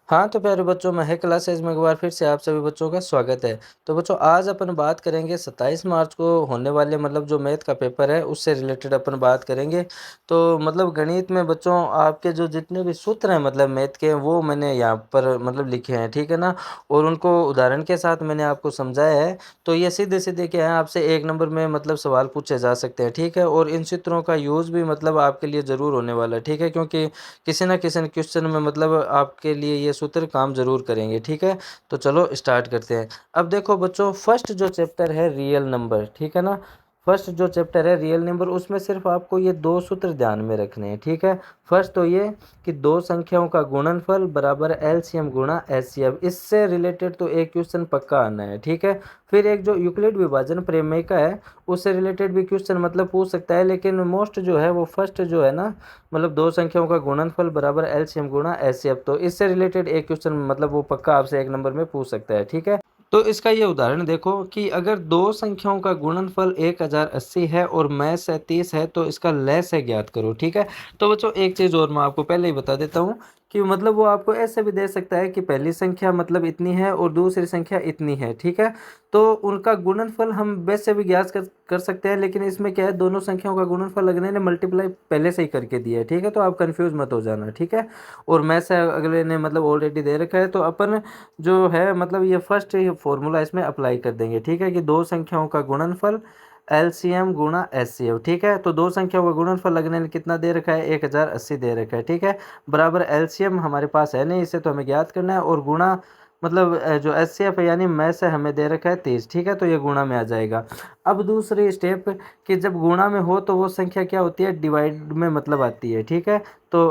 हाँ, तो प्यारे बच्चों, महक क्लासेस में एक बार फिर से आप सभी बच्चों का स्वागत है। तो बच्चों, आज अपन बात करेंगे 27 मार्च को होने वाले जो मैथ का पेपर है उससे रिलेटेड अपन बात करेंगे। तो गणित में बच्चों आपके जो जितने भी सूत्र हैं मैथ के, वो मैंने यहाँ पर लिखे हैं, ठीक है ना? और उनको उदाहरण के साथ मैंने आपको समझाया है। तो ये सीधे-सीधे क्या है, आपसे 1 नंबर में सवाल पूछे जा सकते हैं, ठीक है? और इन सूत्रों का यूज़ भी आपके लिए ज़रूर होने वाला है, ठीक है? क्योंकि किसी न किसी क्वेश्चन में आपके लिए ये सूत्र काम ज़रूर करेंगे, ठीक है? तो चलो स्टार्ट करते हैं। अब देखो बच्चों, फर्स्ट जो चैप्टर है रियल नंबर, ठीक है ना? फर्स्ट जो चैप्टर है रियल नंबर, उसमें सिर्फ आपको ये 2 सूत्र ध्यान में रखने हैं, ठीक है? फर्स्ट तो ये कि 2 संख्याओं का गुणनफल बराबर एलसीएम गुणा एचसीएफ, इससे रिलेटेड तो एक क्वेश्चन पक्का आना है, ठीक है? फिर एक जो यूक्लिड विभाजन प्रमेय है, उससे रिलेटेड भी क्वेश्चन पूछ सकता है, लेकिन मोस्ट जो है वो फर्स्ट जो है ना, 2 संख्याओं का गुणनफल बराबर एलसीएम गुणा एचसीएफ, तो इससे रिलेटेड एक क्वेश्चन वो पक्का आपसे 1 नंबर में पूछ सकता है, ठीक है? तो इसका ये उदाहरण देखो कि अगर 2 संख्याओं का गुणनफल 1080 है और मैं 30 है, तो इसका लसागु ज्ञात करो, ठीक है? तो बच्चों, एक चीज़ और मैं आपको पहले ही बता देता हूँ कि वो आपको ऐसे भी दे सकता है कि पहली संख्या इतनी है और दूसरी संख्या इतनी है, ठीक है? तो उनका गुणनफल हम वैसे भी ज्ञात कर सकते हैं, लेकिन इसमें क्या है, दोनों संख्याओं का गुणनफल अगले ने मल्टीप्लाई पहले से ही करके दिया है, ठीक है? तो आप कंफ्यूज मत हो जाना, ठीक है? और मैं से अगले ने ऑलरेडी दे रखा है, तो अपन जो है ये फर्स्ट फॉर्मूला इसमें अप्लाई कर देंगे, ठीक है? कि 2 संख्याओं का गुणनफल एलसीएम गुणा एचसीएफ, ठीक है? तो 2 संख्याओं का गुणनफल अगले ने कितना दे रखा है, 1080 दे रखा है, ठीक है? बराबर एलसीएम हमारे पास है नहीं, इसे तो हमें ज्ञात करना है, और गुणा जो एचसीएफ है यानी मैं से हमें दे रखा है 30, ठीक है? तो ये गुणा में आ जाएगा। अब दूसरी स्टेप कि जब गुणा में हो तो वो संख्या क्या होती है, डिवाइड में आती है, ठीक है? तो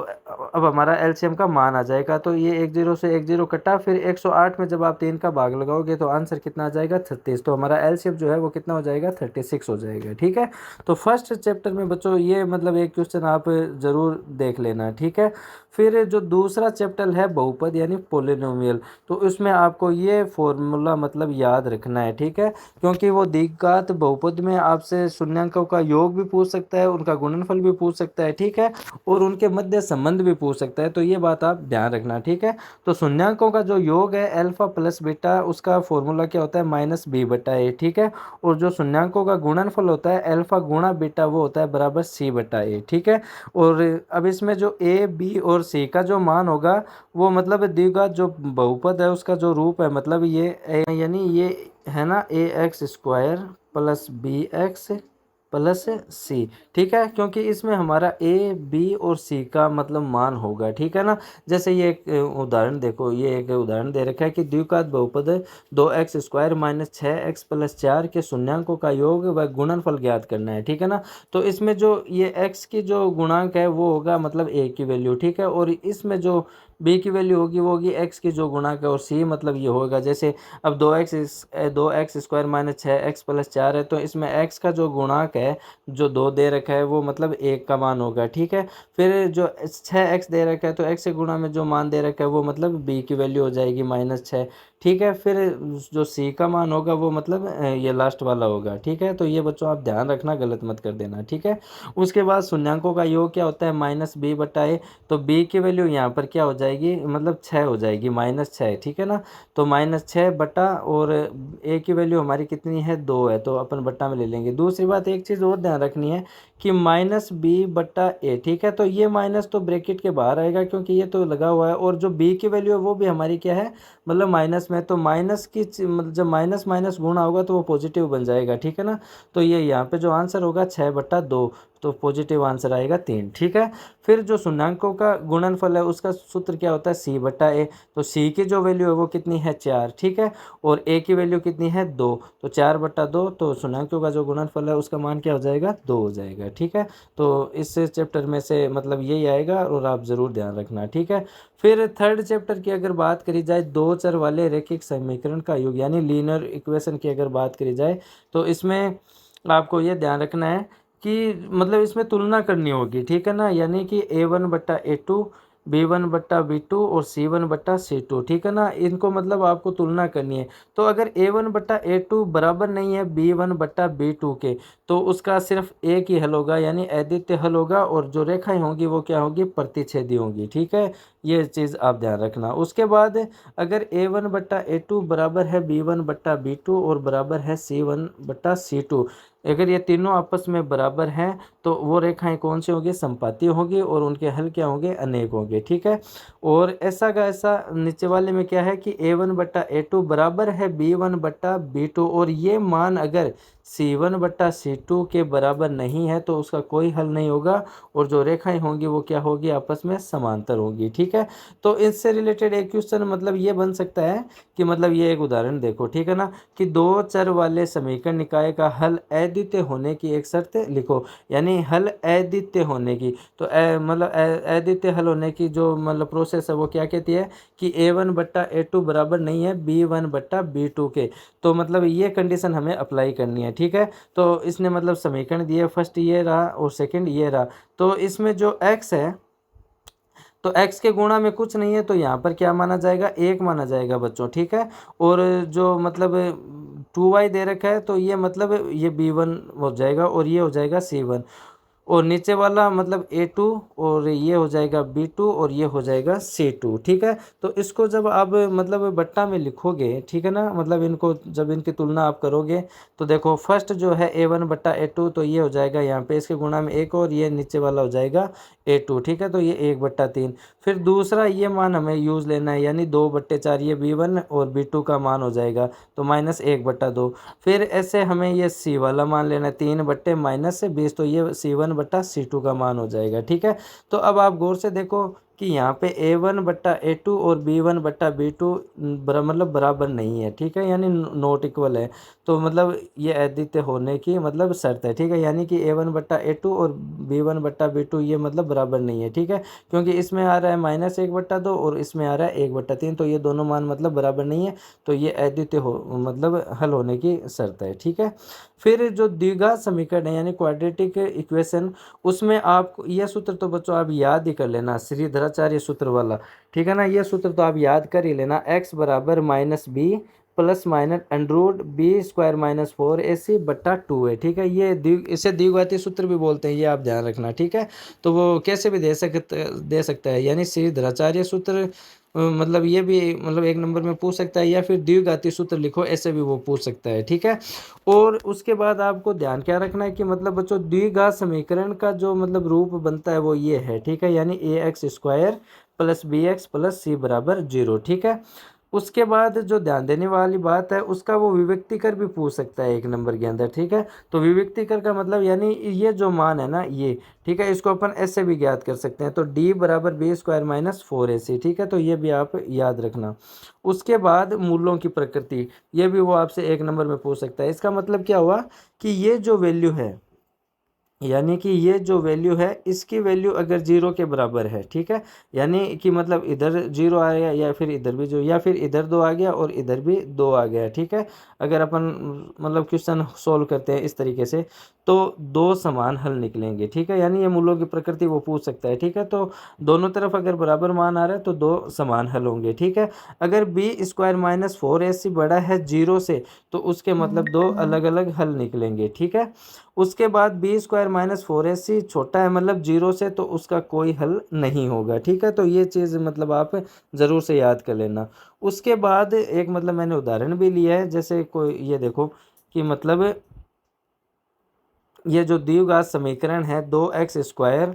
अब हमारा एलसीएम का मान आ जाएगा, तो ये 1 0 से 1 0 कटा, फिर 108 में जब आप 3 का भाग लगाओगे तो आंसर कितना आ जाएगा, 36। तो हमारा एलसीएम जो है वो कितना हो जाएगा, 36 हो जाएगा, ठीक है? तो फर्स्ट चैप्टर में बच्चों ये एक क्वेश्चन आप ज़रूर देख लेना, ठीक है? फिर जो दूसरा चैप्टर है बहुपद यानी पोलिनोमियल, तो उसमें आपको ये फॉर्मूला याद रखना है, ठीक है? क्योंकि वो द्विघात बहुपद में आपसे शून्यांकों का योग भी पूछ सकता है, उनका गुणनफल भी पूछ सकता है, ठीक है? और उनके मध्य संबंध भी पूछ सकता है, तो ये बात आप ध्यान रखना, ठीक है? तो शून्यांकों का जो योग है अल्फा प्लस बीटा, उसका फॉर्मूला क्या होता है, -b/a, ठीक है? और जो शून्यांकों का गुणनफल होता है अल्फा गुणा बीटा, वो होता है बराबर c/a, ठीक है? और अब इसमें जो a b और c का जो मान होगा, वो द्विघात जो बहुपद है उसका जो रूप है, ये यानी ये है ना, ax² प्लस bx प्लस सी, ठीक है? क्योंकि इसमें हमारा ए बी और सी का मान होगा, ठीक है ना? जैसे ये एक उदाहरण देखो, ये एक उदाहरण दे रखा है कि द्विघात बहुपद 2x² माइनस 6x प्लस 4 के शून्यांकों का योग व गुणनफल ज्ञात करना है, ठीक है ना? तो इसमें जो ये x की जो गुणांक है वो होगा a की वैल्यू, ठीक है? और इसमें जो b की वैल्यू होगी वो होगी x की जो गुणांक है, और c ये होगा, जैसे अब 2x² माइनस 6x प्लस 4 है, तो इसमें x का जो गुणांक है, जो 2 दे रखा है, वो 1 का मान होगा, ठीक है? फिर जो 6x दे रखा है, तो x के गुणा में जो मान दे रखा है वो b की वैल्यू हो जाएगी -6, ठीक है? फिर जो c का मान होगा वो ये लास्ट वाला होगा, ठीक है? तो ये बच्चों आप ध्यान रखना, गलत मत कर देना, ठीक है? उसके बाद शून्यांकों का योग क्या होता है, -b/a, तो b की वैल्यू यहाँ पर क्या हो जाएगी, 6 हो जाएगी, -6, ठीक है ना? तो -6 बटा, और a की वैल्यू हमारी कितनी है, 2 है, तो अपन बट्टा में ले लेंगे। दूसरी बात, एक चीज़ और ध्यान रखनी है कि -b/a, ठीक है? तो ये माइनस तो ब्रैकेट के बाहर आएगा क्योंकि ये तो लगा हुआ है, और जो b की वैल्यू है वो भी हमारी क्या है, माइनस में, तो माइनस की जब माइनस माइनस गुणा होगा तो वो पॉजिटिव बन जाएगा, ठीक है ना? तो ये यहाँ पे जो आंसर होगा 6/2, तो पॉजिटिव आंसर आएगा 3, ठीक है? फिर जो शून्यांकों का गुणनफल है उसका सूत्र क्या होता है, c/a, तो c की जो वैल्यू है वो कितनी है, 4, ठीक है? और a की वैल्यू कितनी है, 2, तो 4/2, तो शून्यांकों का जो गुणनफल है उसका मान क्या हो जाएगा, 2 हो जाएगा, ठीक है? तो इस चैप्टर में से यही आएगा, और आप ज़रूर ध्यान रखना, ठीक है? फिर थर्ड चैप्टर की अगर बात करी जाए, 2 चर वाले रैखिक समीकरण का योग यानी लीनियर इक्वेशन की अगर बात करी जाए, तो इसमें आपको ये ध्यान रखना है कि इसमें तुलना करनी होगी, ठीक है ना? यानी कि a1/a2, b1/b2 और c1/c2, ठीक है ना? इनको आपको तुलना करनी है। तो अगर a1/a2 बराबर नहीं है b1/b2 के, तो उसका सिर्फ एक ही हल होगा, यानी अद्वितीय हल होगा, और जो रेखाएं होंगी वो क्या होंगी, प्रतिच्छेदी होंगी, ठीक है? ये चीज़ आप ध्यान रखना। उसके बाद अगर A1/A2 बराबर है B1/B2 और बराबर है C1/C2, अगर ये तीनों आपस में बराबर हैं तो वो रेखाएं कौन सी होंगी? संपाती होंगी और उनके हल क्या होंगे? अनेक होंगे। ठीक है। और ऐसा का ऐसा नीचे वाले में क्या है कि A1/A2 बराबर है B1/B2 और ये मान अगर C1/C2 के बराबर नहीं है तो उसका कोई हल नहीं होगा और जो रेखाएं होंगी वो क्या होगी? आपस में समांतर होगी। ठीक है। तो इससे रिलेटेड एक क्वेश्चन मतलब ये बन सकता है कि मतलब ये एक उदाहरण देखो, ठीक है ना, कि दो चर वाले समीकरण निकाय का हल अद्वितीय होने की एक शर्त लिखो। यानी हल अद्वितीय होने की, तो मतलब अद्वितीय हल होने की जो मतलब प्रोसेस है वो क्या कहती है कि A1/A2 बराबर नहीं है B1/B2 के। तो मतलब ये कंडीशन हमें अप्लाई करनी है। ठीक है। तो इसने मतलब समीकरण दिए, फर्स्ट ये रहा और सेकंड ये रहा। तो इसमें जो x है तो x के गुणा में कुछ नहीं है तो यहाँ पर क्या माना जाएगा? एक माना जाएगा बच्चों। ठीक है। और जो मतलब 2y दे रखा है तो ये मतलब ये B1 हो जाएगा और ये हो जाएगा C1 और नीचे वाला मतलब A2 और ये हो जाएगा B2 और ये हो जाएगा C2। ठीक है। तो इसको जब आप मतलब बट्टा में लिखोगे, ठीक है ना, मतलब इनको जब इनकी तुलना आप करोगे तो देखो फर्स्ट जो है A1/A2 तो ये हो जाएगा यहाँ पे इसके गुणा में एक और ये नीचे वाला हो जाएगा A2। ठीक है। तो ये 1/3। फिर दूसरा ये मान हमें यूज़ लेना है यानी 2/4 ये B1 और B2 का मान हो जाएगा तो -1/2। फिर ऐसे हमें ये C वाला मान लेना है 3/-20 तो ये C1/C2 का मान हो जाएगा। ठीक है। तो अब आप गौर से देखो कि यहाँ पे A1/A2 और B1/B2 मतलब बराबर नहीं है। ठीक है। यानी नॉट इक्वल है। तो मतलब ये अद्वितीय होने की मतलब शर्त है। ठीक है। यानी कि A1/A2 और B1/B2 ये मतलब बराबर नहीं है। ठीक है। क्योंकि इसमें आ रहा है -1/2 और इसमें आ रहा है 1/3 तो ये दोनों मान मतलब बराबर नहीं है। तो ये अद्वितीय हो मतलब हल होने की शर्त है। ठीक है। फिर जो द्विघात समीकरण है यानी क्वाड्रेटिक इक्वेशन, उसमें आप यह सूत्र तो बच्चों आप याद ही कर लेना, श्रीधराचार्य सूत्र वाला। ठीक है ना, ये सूत्र तो आप याद कर ही लेना। x बराबर -b plus minus under root B² - 4AC/2 है। ठीक है। ये इसे द्विघाती सूत्र भी बोलते हैं, ये आप ध्यान रखना। ठीक है। तो वो कैसे भी दे सकता है यानी श्रीधराचार्य सूत्र मतलब ये भी मतलब एक नंबर में पूछ सकता है या फिर द्विघाती सूत्र लिखो ऐसे भी वो पूछ सकता है। ठीक है। और उसके बाद आपको ध्यान क्या रखना है कि मतलब बच्चों द्विघात समीकरण का जो मतलब रूप बनता है वो ये है। ठीक है। यानी AX² + BX + C = 0। ठीक है। उसके बाद जो ध्यान देने वाली बात है उसका वो विभक्तिकर भी पूछ सकता है एक नंबर के अंदर। ठीक है। तो विभक्तिकर का मतलब यानी ये जो मान है ना ये, ठीक है, इसको अपन ऐसे भी ज्ञात कर सकते हैं। तो D बराबर B² - 4AC। ठीक है। तो ये भी आप याद रखना। उसके बाद मूलों की प्रकृति, ये भी वो आपसे एक नंबर में पूछ सकता है। इसका मतलब क्या हुआ कि ये जो वैल्यू है यानी कि ये जो वैल्यू है इसकी वैल्यू अगर 0 के बराबर है, ठीक है, यानी कि मतलब इधर 0 आ गया या फिर इधर भी 0 या फिर इधर 2 आ गया और इधर भी 2 आ गया। ठीक है। अगर अपन मतलब क्वेश्चन सोल्व करते हैं इस तरीके से तो दो समान हल निकलेंगे। ठीक है। यानी ये मूलों की प्रकृति वो पूछ सकता है। ठीक है। तो दोनों तरफ अगर बराबर मान आ रहा है तो दो समान हल होंगे। ठीक है। अगर B² - 4AC बड़ा है 0 से तो उसके मतलब दो अलग अलग हल निकलेंगे। ठीक है। उसके बाद B² - 4AC छोटा है मतलब 0 से तो उसका कोई हल नहीं होगा। ठीक है। तो ये चीज़ मतलब आप ज़रूर से याद कर लेना। उसके बाद एक मतलब मैंने उदाहरण भी लिया है, जैसे कोई ये देखो कि मतलब ये जो द्विघात समीकरण है 2x²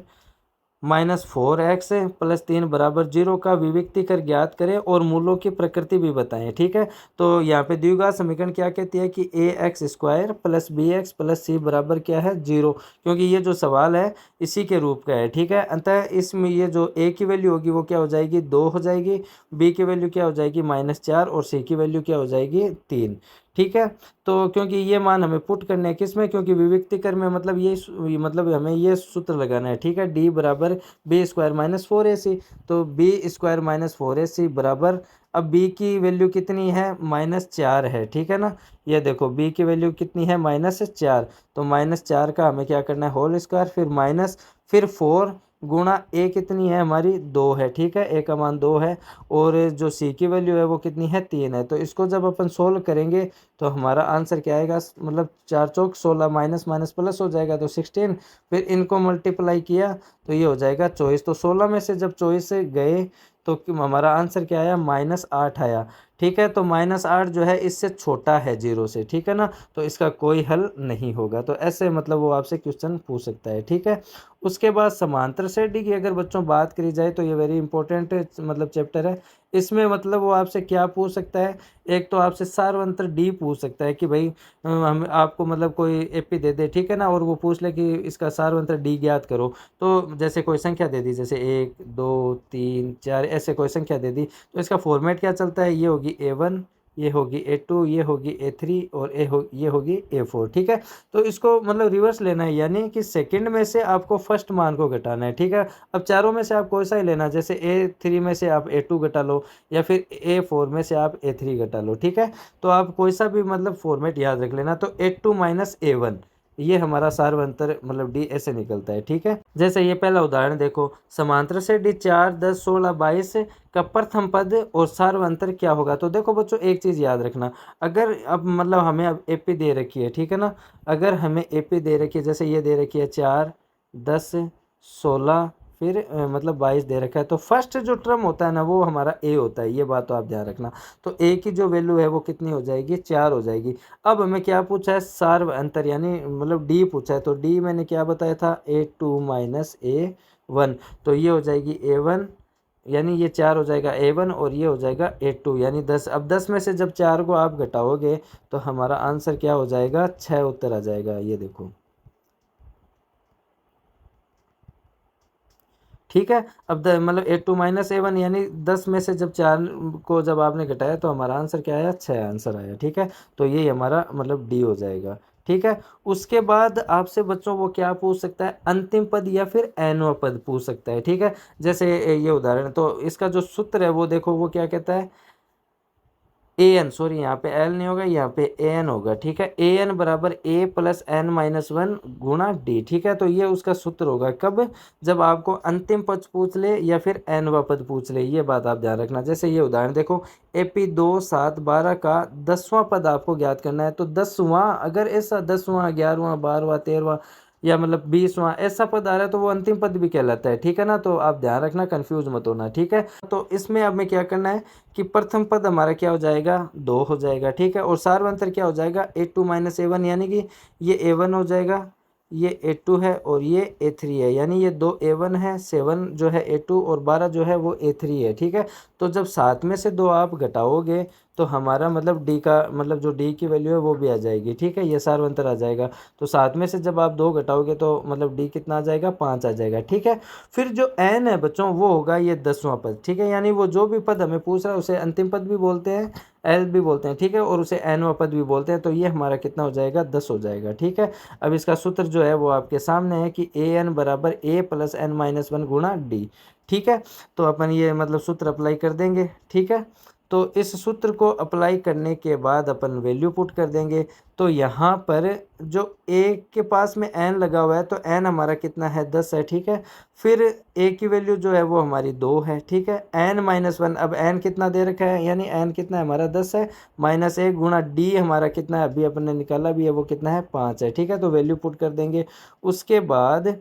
-4x + 3 = 0 का विभक्तिकर ज्ञात करें और मूलों की प्रकृति भी बताएं। ठीक है। तो यहाँ पे द्विघात समीकरण क्या कहती है कि AX² + BX + C बराबर क्या है 0, क्योंकि ये जो सवाल है इसी के रूप का है। ठीक है। अतः इसमें ये जो A की वैल्यू होगी वो क्या हो जाएगी 2 हो जाएगी, B की वैल्यू क्या हो जाएगी -4 और C की वैल्यू क्या हो जाएगी 3। ठीक है। तो क्योंकि ये मान हमें पुट करने हैं किस में, क्योंकि विभक्तिकर में मतलब ये मतलब हमें ये सूत्र लगाना है। ठीक है। D बराबर B² - 4AC। तो B² - 4AC बराबर, अब B की वैल्यू कितनी है -4 है। ठीक है ना, ये देखो B की वैल्यू कितनी है -4। तो -4 का हमें क्या करना है होल स्क्वायर, फिर माइनस, फिर 4 गुणा A कितनी है हमारी 2 है। ठीक है। A का मान 2 है और जो C की वैल्यू है वो कितनी है 3 है। तो इसको जब अपन सोल्व करेंगे तो हमारा आंसर क्या आएगा, मतलब 4 चौक 16 माइनस माइनस प्लस हो जाएगा तो 16, फिर इनको मल्टीप्लाई किया तो ये हो जाएगा 24। तो 16 में से जब 24 से गए तो हमारा आंसर क्या आया, -8 आया। ठीक है, तो -8 जो है इससे छोटा है 0 से, ठीक है ना, तो इसका कोई हल नहीं होगा। तो ऐसे मतलब वो आपसे क्वेश्चन पूछ सकता है। ठीक है, उसके बाद समांतर श्रेणी की अगर बच्चों बात करी जाए तो ये वेरी इंपॉर्टेंट मतलब चैप्टर है। इसमें मतलब वो आपसे क्या पूछ सकता है, एक तो आपसे सार्वंतर डी पूछ सकता है कि भाई हम आपको मतलब कोई एपी दे दे, ठीक है ना, और वो पूछ ले कि इसका सार्वंतर डी ज्ञात करो। तो जैसे कोई संख्या दे दी, जैसे 1 2 3 4 ऐसे कोई संख्या दे दी, तो इसका फॉर्मेट क्या चलता है, ये होगी A1, ये होगी A2, ये होगी A3 और ये होगी A4। ठीक है, तो इसको मतलब रिवर्स लेना है, यानी कि सेकंड में से आपको फर्स्ट मान को घटाना है। ठीक है, अब चारों में से आप कोई सा ही लेना, जैसे A3 में से आप A2 घटा लो या फिर A4 में से आप A3 घटा लो। ठीक है, तो आप कोई सा भी मतलब फॉर्मेट याद रख लेना। तो A2 माइनस A1, ये हमारा सार्वंतर मतलब डी ऐसे निकलता है। ठीक है, जैसे ये पहला उदाहरण देखो, समांतर से डी 4 10 16 22 का प्रथम पद और सार्वंतर क्या होगा। तो देखो बच्चों एक चीज याद रखना, अगर अब मतलब हमें अब एपी दे रखी है, ठीक है ना, अगर हमें एपी दे रखी है, जैसे ये दे रखी है 4 10 16 फिर मतलब 22 दे रखा है, तो फर्स्ट जो टर्म होता है ना वो हमारा ए होता है, ये बात तो आप ध्यान रखना। तो ए की जो वैल्यू है वो कितनी हो जाएगी, 4 हो जाएगी। अब हमें क्या पूछा है, सार्व अंतर यानी मतलब डी पूछा है, तो डी मैंने क्या बताया था, A2 माइनस A1, तो ये हो जाएगी A1, यानी ये 4 हो जाएगा A1 और ये हो जाएगा A2 यानी 10। अब 10 में से जब 4 को आप घटाओगे तो हमारा आंसर क्या हो जाएगा, 6 उत्तर आ जाएगा, ये देखो। ठीक है, अब मतलब A2 माइनस A1 यानी 10 में से जब 4 को जब आपने घटाया तो हमारा आंसर क्या आया, 6 आंसर आया। ठीक है, तो ये हमारा मतलब डी हो जाएगा। ठीक है, उसके बाद आपसे बच्चों वो क्या पूछ सकता है, अंतिम पद या फिर एनवा पद पूछ सकता है। ठीक है, जैसे ये उदाहरण, तो इसका जो सूत्र है वो देखो, वो क्या कहता है, ए एन, सॉरी यहाँ पे एल नहीं होगा, यहाँ पे ए एन होगा। ठीक है, ए एन बराबर ए प्लस एन माइनस वन गुणा डी। ठीक है, तो ये उसका सूत्र होगा कब, जब आपको अंतिम पद पूछ ले या फिर एनवा पद पूछ ले, ये बात आप ध्यान रखना। जैसे ये उदाहरण देखो, एपी 2 7 12 का 10वां पद आपको ज्ञात करना है, तो 10वां, अगर ऐसा 10वां 11वां 12वां 13वां या मतलब 20वां ऐसा पद आ रहा है तो वो अंतिम पद भी कहलाता है। ठीक है ना, तो आप ध्यान रखना, कंफ्यूज मत होना। ठीक है, तो इसमें अब हमें क्या करना है कि प्रथम पद हमारा क्या हो जाएगा, 2 हो जाएगा। ठीक है, और सार्वंतर क्या हो जाएगा, A2 माइनस A1, यानी कि ये A1 हो जाएगा, ये A2 है और ये A3 है, यानी ये 2 A1 है, 7 जो है A2 और 12 जो है वो A3 है। ठीक है, तो जब 7 में से 2 आप घटाओगे तो हमारा मतलब डी का मतलब जो डी की वैल्यू है वो भी आ जाएगी। ठीक है, ये सार्वंतर आ जाएगा। तो 7 में से जब आप 2 घटाओगे तो मतलब डी कितना आ जाएगा, 5 आ जाएगा। ठीक है, फिर जो एन है बच्चों वो होगा ये 10वां पद। ठीक है, यानी वो जो भी पद हमें पूछ रहा है उसे अंतिम पद भी बोलते हैं, एल भी बोलते हैं। ठीक है, और उसे एनवा पद भी बोलते हैं। तो ये हमारा कितना हो जाएगा, 10 हो जाएगा। ठीक है, अब इसका सूत्र जो है वो आपके सामने है कि ए एन बराबर ए प्लस एन माइनस वन गुणा डी। ठीक है, तो अपन ये मतलब सूत्र अप्लाई कर देंगे। ठीक है, तो इस सूत्र को अप्लाई करने के बाद अपन वैल्यू पुट कर देंगे। तो यहाँ पर जो ए के पास में एन लगा हुआ है तो एन हमारा कितना है, 10 है। ठीक है, फिर ए की वैल्यू जो है वो हमारी 2 है। ठीक है, एन माइनस वन, अब एन कितना दे रखा है, यानी एन कितना है हमारा 10 है, माइनस 1 गुणा डी हमारा कितना है, अभी अपन ने निकाला भी है, वो कितना है, 5 है। ठीक है, तो वैल्यू पुट कर देंगे। उसके बाद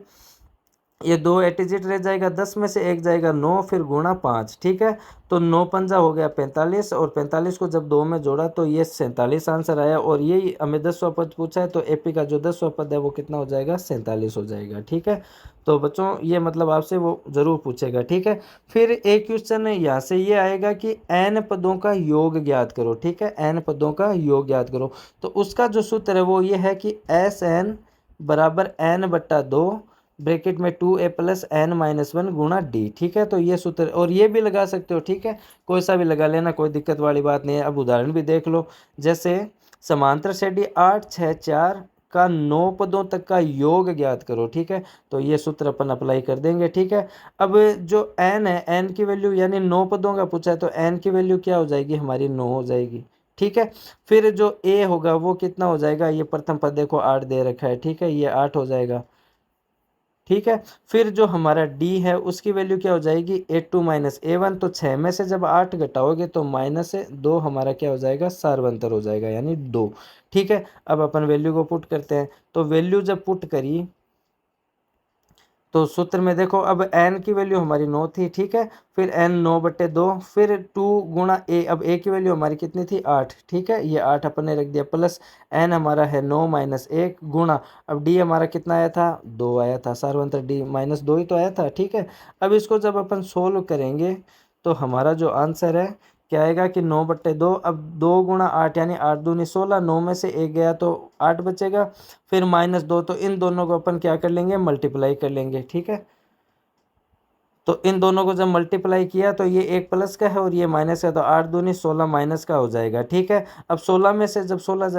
ये 2 एटिजिट रह जाएगा, 10 में से 1 जाएगा 9, फिर गुणा 5। ठीक है, तो 9 पंजा हो गया 45 और 45 को जब 2 में जोड़ा तो ये 47 आंसर आया। और ये हमें 10वां पद पूछा है तो एपी का जो 10वां पद है वो कितना हो जाएगा, 47 हो जाएगा। ठीक है, तो बच्चों ये मतलब आपसे वो ज़रूर पूछेगा। ठीक है, फिर एक क्वेश्चन यहाँ से ये आएगा कि एन पदों का योग ज्ञात करो। ठीक है, एन पदों का योग ज्ञात करो, तो उसका जो सूत्र है वो ये है कि एस एन बराबर एन बट्टा 2 ब्रैकेट में 2a plus n minus one गुणा डी। ठीक है, तो ये सूत्र, और ये भी लगा सकते हो। ठीक है, कोई सा भी लगा लेना, कोई दिक्कत वाली बात नहीं है। अब उदाहरण भी देख लो, जैसे समांतर श्रेणी 8 6 4 का 9 पदों तक का योग ज्ञात करो। ठीक है, तो ये सूत्र अपन अप्लाई कर देंगे। ठीक है, अब जो एन है, एन की वैल्यू यानी 9 पदों का पूछा है तो एन की वैल्यू क्या हो जाएगी, हमारी 9 हो जाएगी। ठीक है, फिर जो ए होगा वो कितना हो जाएगा, ये प्रथम पद देखो 8 दे रखा है। ठीक है, ये 8 हो जाएगा। ठीक है, फिर जो हमारा डी है उसकी वैल्यू क्या हो जाएगी, A2 माइनस A1, तो 6 में से जब 8 घटाओगे तो माइनस 2 हमारा क्या हो जाएगा, सार्वंतर हो जाएगा, यानी 2। ठीक है, अब अपन वैल्यू को पुट करते हैं, तो वैल्यू जब पुट करी तो सूत्र में देखो, अब n की वैल्यू हमारी 9 थी, ठीक है, फिर n 9/2, फिर 2 गुणा a, अब a की वैल्यू हमारी कितनी थी 8, ठीक है, ये 8 अपन ने रख दिया, प्लस n हमारा है 9 माइनस 1 गुणा, अब d हमारा कितना आया था 2 आया था, सार्वंतर d -2 ही तो आया था, ठीक है। अब इसको जब अपन सोल्व करेंगे तो हमारा जो आंसर है क्या आएगा कि 9/2, अब 2 गुणा 8 यानी 8 दूनी 16, 9 में से 1 गया तो 8 बचेगा, फिर -2, तो इन दोनों को अपन क्या कर लेंगे मल्टीप्लाई कर लेंगे, ठीक है। तो इन दोनों को जब मल्टीप्लाई किया तो ये एक प्लस का है और ये माइनस का, तो 8 दूनी 16 माइनस का हो जाएगा, ठीक है। अब 16 में से जब 16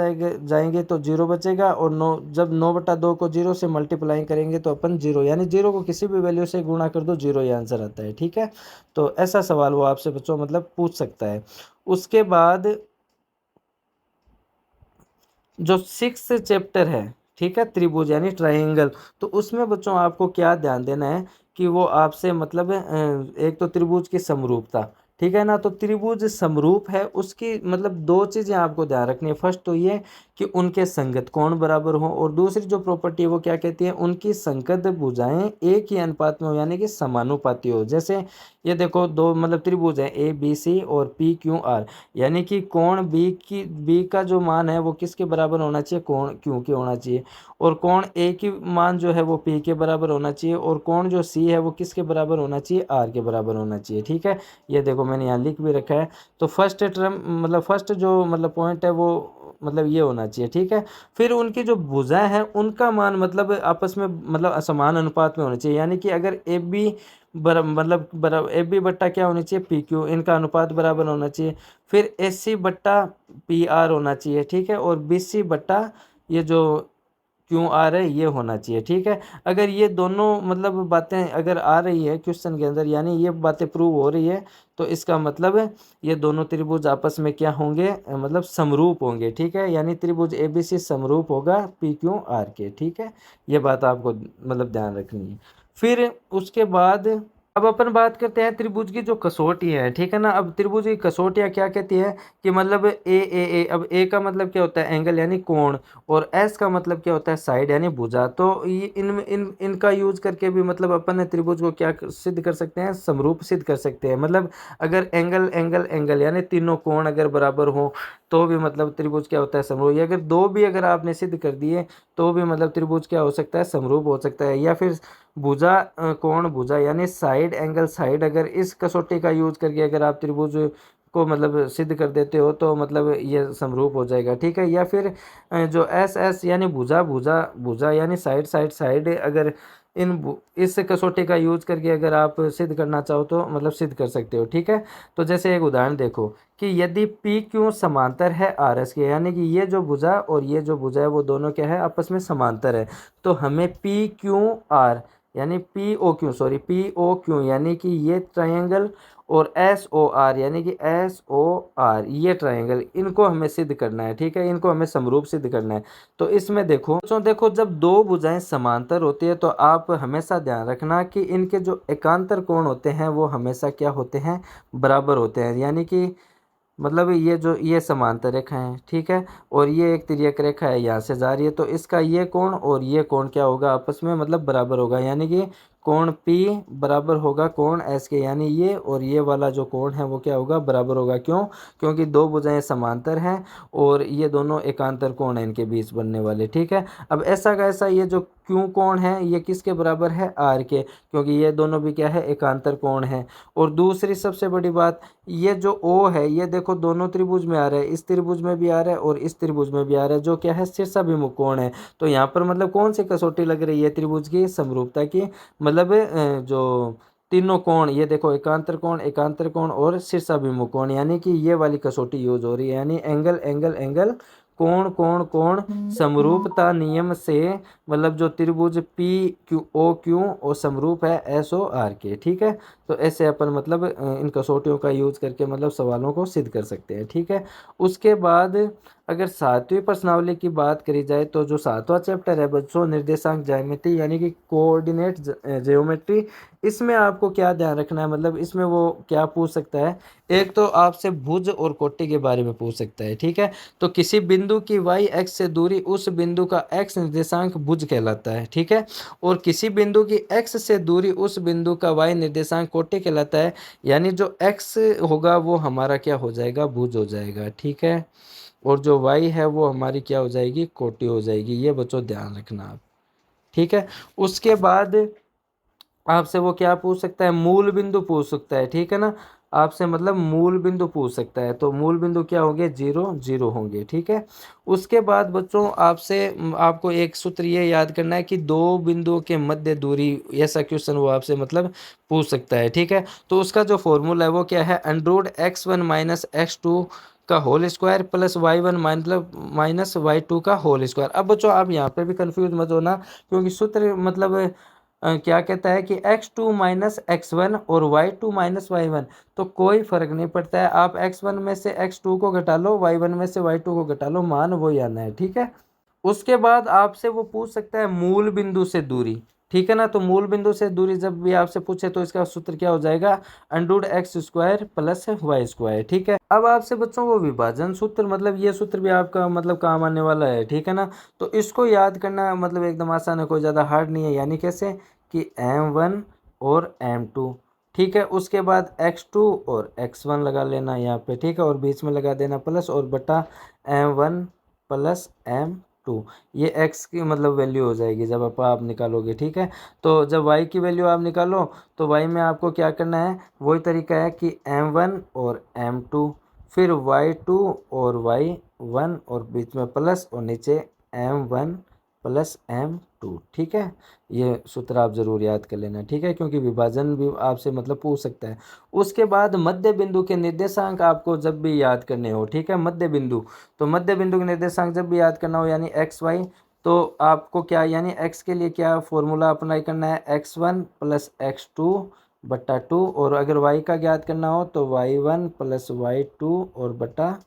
जाएंगे तो 0 बचेगा, और 9 जब 9/2 को 0 से मल्टीप्लाई करेंगे तो अपन 0, यानी 0 को किसी भी वैल्यू से गुणा कर दो 0 ही आंसर आता है, ठीक है। तो ऐसा सवाल वो आपसे बच्चों मतलब पूछ सकता है। उसके बाद जो 6th चैप्टर है, ठीक है, त्रिभुज यानी ट्रायंगल, तो उसमें बच्चों आपको क्या ध्यान देना है कि वो आपसे मतलब एक तो त्रिभुज की समरूपता, ठीक है ना, तो त्रिभुज समरूप है उसकी मतलब दो चीजें आपको ध्यान रखनी है। फर्स्ट तो ये कि उनके संगत कोण बराबर हो, और दूसरी जो प्रॉपर्टी है वो क्या कहती है, उनकी संगत भुजाएं एक ही अनुपात में हो, यानी कि समानुपाती हो। जैसे ये देखो दो मतलब त्रिभुज है ए बी सी और पी क्यू आर, यानी कि कोण बी का जो मान है वो किसके बराबर होना चाहिए, कोण क्यू के होना चाहिए, और कोण ए की मान जो है वो पी के बराबर होना चाहिए, और कोण जो सी है वो किसके बराबर होना चाहिए, आर के बराबर होना चाहिए, ठीक है। ये देखो मैंने यहाँ लिख भी रखा है। तो फर्स्ट टर्म मतलब फर्स्ट जो मतलब पॉइंट है वो मतलब ये होना चाहिए, ठीक है। फिर उनकी जो भुजाएं हैं उनका मान मतलब आपस में मतलब समान अनुपात में होना चाहिए, यानी कि अगर ए बी मतलब बराबर ए बी बट्टा क्या होनी चाहिए पी क्यू, इनका अनुपात बराबर होना चाहिए। फिर एस सी बट्टा पी आर होना चाहिए, ठीक है, और बी सी बट्टा ये जो क्यू आर है ये होना चाहिए, ठीक है। अगर ये दोनों मतलब बातें अगर आ रही है क्वेश्चन के अंदर, यानी ये बातें प्रूव हो रही है, तो इसका मतलब है ये दोनों त्रिभुज आपस में क्या होंगे मतलब समरूप होंगे, ठीक है, यानी त्रिभुज एबीसी समरूप होगा पी क्यू आर के, ठीक है। ये बात आपको मतलब ध्यान रखनी है। फिर उसके बाद अब अपन बात करते हैं त्रिभुज की जो कसौटी है, ठीक है ना। अब त्रिभुज की कसौटियाँ क्या कहती है कि मतलब ए, अब ए का मतलब क्या होता है एंगल यानी कोण, और एस का मतलब क्या होता है साइड यानी भुजा। तो ये इनका यूज करके भी मतलब अपन ने त्रिभुज को क्या सिद्ध कर सकते हैं, समरूप सिद्ध कर सकते हैं। मतलब अगर एंगल एंगल एंगल यानी तीनों कोण अगर बराबर हो तो भी मतलब त्रिभुज क्या होता है समरूप, या अगर दो भी अगर आपने सिद्ध कर दिए तो भी मतलब त्रिभुज क्या हो सकता है समरूप हो सकता है। या फिर भुजा कोण भुजा यानी साइड एंगल साइड, अगर इस कसौटी का यूज करके अगर आप त्रिभुज को मतलब सिद्ध कर देते हो तो मतलब ये समरूप हो जाएगा, ठीक है। या फिर जो एस एस यानी भुजा भुजा भुजा यानी साइड साइड साइड, अगर इस कसौटी का यूज करके अगर आप सिद्ध करना चाहो तो मतलब सिद्ध कर सकते हो, ठीक है। तो जैसे एक उदाहरण देखो कि यदि पी क्यू समांतर है आर एस के, यानी कि ये जो भुजा और ये जो भुजा है वो दोनों क्या है आपस में समांतर है, तो हमें पी क्यू आर यानी पी ओ क्यू यानी कि ये ट्रायंगल, और एस ओ आर यानी कि एस ओ आर ये ट्रायंगल, इनको हमें सिद्ध करना है, ठीक है, इनको हमें समरूप सिद्ध करना है। तो इसमें देखो तो देखो जब दो भुजाएं समांतर होती है तो आप हमेशा ध्यान रखना कि इनके जो एकांतर कोण होते हैं वो हमेशा क्या होते हैं बराबर होते हैं, यानी कि मतलब ये जो ये समांतर रेखा है, ठीक है, और ये एक तिर्यक रेखा है यहाँ से जा रही है, तो इसका ये कोण और ये कोण क्या होगा आपस में मतलब बराबर होगा, यानी कि कोण P बराबर होगा कोण S के, यानी ये और ये वाला जो कोण है वो क्या होगा बराबर होगा। क्यों? क्योंकि दो भुजाएं समांतर हैं और ये दोनों एकांतर कोण है इनके बीच बनने वाले, ठीक है। अब ऐसा का ऐसा ये जो क्यू कोण है ये किसके बराबर है R के, क्योंकि ये दोनों भी क्या है एकांतर कोण है। और दूसरी सबसे बड़ी बात, ये जो O है ये देखो दोनों त्रिभुज में आ रहा है, इस त्रिभुज में भी आ रहा है और इस त्रिभुज में भी आ रहा है, जो क्या है शीर्षाभिमुख कोण है। तो यहाँ पर मतलब कौन सी कसौटी लग रही है त्रिभुज की समरूपता की, मतलब जो तीनों कोण ये देखो एकांतर कोण और शीर्षाभिमुख कोण, यानी कि ये वाली कसौटी यूज हो रही है, यानी एंगल एंगल एंगल कोण कोण कोण समरूपता नियम से मतलब जो त्रिभुज पी क्यू ओ क्यू और समरूप है एस ओ आर के, ठीक है। तो ऐसे अपन मतलब इन कसौटियों का यूज करके मतलब सवालों को सिद्ध कर सकते हैं, ठीक है। उसके बाद अगर सातवीं प्रश्नावली की बात करी जाए तो जो सातवां चैप्टर है बच्चों निर्देशांक ज्यामिति यानी कि कोऑर्डिनेट ज्योमेट्री, इसमें आपको क्या ध्यान रखना है, मतलब इसमें वो क्या पूछ सकता है, एक तो आपसे भुज और कोटि के बारे में पूछ सकता है, ठीक है। तो किसी बिंदु की y x से दूरी उस बिंदु का x निर्देशांक भुज कहलाता है। ठीक है, और किसी बिंदु की x से दूरी उस बिंदु का y निर्देशांक कोटि कहलाता है, यानी जो x होगा वो हमारा क्या हो जाएगा, भुज हो जाएगा। ठीक है, और जो y है वो हमारी क्या हो जाएगी, कोटि हो जाएगी। ये बच्चों ध्यान रखना आप। ठीक है, उसके बाद आपसे वो क्या पूछ सकता है, मूल बिंदु पूछ सकता है। ठीक है ना, आपसे मतलब मूल बिंदु पूछ सकता है, तो मूल बिंदु क्या होंगे, 0 0 होंगे। ठीक है, उसके बाद बच्चों आपसे आपको एक सूत्र ये याद करना है कि दो बिंदुओं के मध्य दूरी, ऐसा क्वेश्चन वो आपसे मतलब पूछ सकता है। ठीक है, तो उसका जो फॉर्मूला है वो क्या है, √x1 माइनस x2 का होल स्क्वायर प्लस y1 मतलब माइनस y2 का होल स्क्वायर। अब बच्चों आप यहाँ पे भी कंफ्यूज मत होना, क्योंकि सूत्र मतलब क्या कहता है कि x2 माइनस x1 और y2 माइनस y1, तो कोई फर्क नहीं पड़ता है, आप x1 में से x2 को घटा लो, y1 में से y2 को घटा लो, मान वही आना है। ठीक है, उसके बाद आपसे वो पूछ सकता है मूल बिंदु से दूरी। ठीक है ना, तो मूल बिंदु से दूरी जब भी आपसे पूछे तो इसका सूत्र क्या हो जाएगा, √x² प्लस y²। ठीक है, अब आपसे बच्चों वो विभाजन सूत्र, मतलब ये सूत्र भी आपका मतलब काम आने वाला है। ठीक है ना, तो इसको याद करना मतलब एकदम आसान है, कोई ज़्यादा हार्ड नहीं है। यानी कैसे कि m1 और m2, ठीक है, उसके बाद x2 और x1 लगा लेना यहाँ पे। ठीक है, और बीच में लगा देना प्लस और बटा m1 प्लस m2, ये x की मतलब वैल्यू हो जाएगी जब आप निकालोगे। ठीक है, तो जब y की वैल्यू आप निकालो तो y में आपको क्या करना है, वही तरीका है कि m1 और m2, फिर y2 और y1 और बीच में प्लस और नीचे m1 प्लस m2। ठीक है, ये सूत्र आप जरूर याद कर लेना। ठीक है, क्योंकि विभाजन भी आपसे मतलब पूछ सकता है। उसके बाद मध्य बिंदु के निर्देशांक आपको जब भी याद करने हो, ठीक है, मध्य बिंदु, तो मध्य बिंदु के निर्देशांक जब भी याद करना हो यानी एक्स वाई, तो आपको क्या यानी x के लिए क्या फॉर्मूला अप्लाई करना है, x1 प्लस x2 बट्टा 2, और अगर y का ज्ञात करना हो तो y1 प्लस y2 और बटा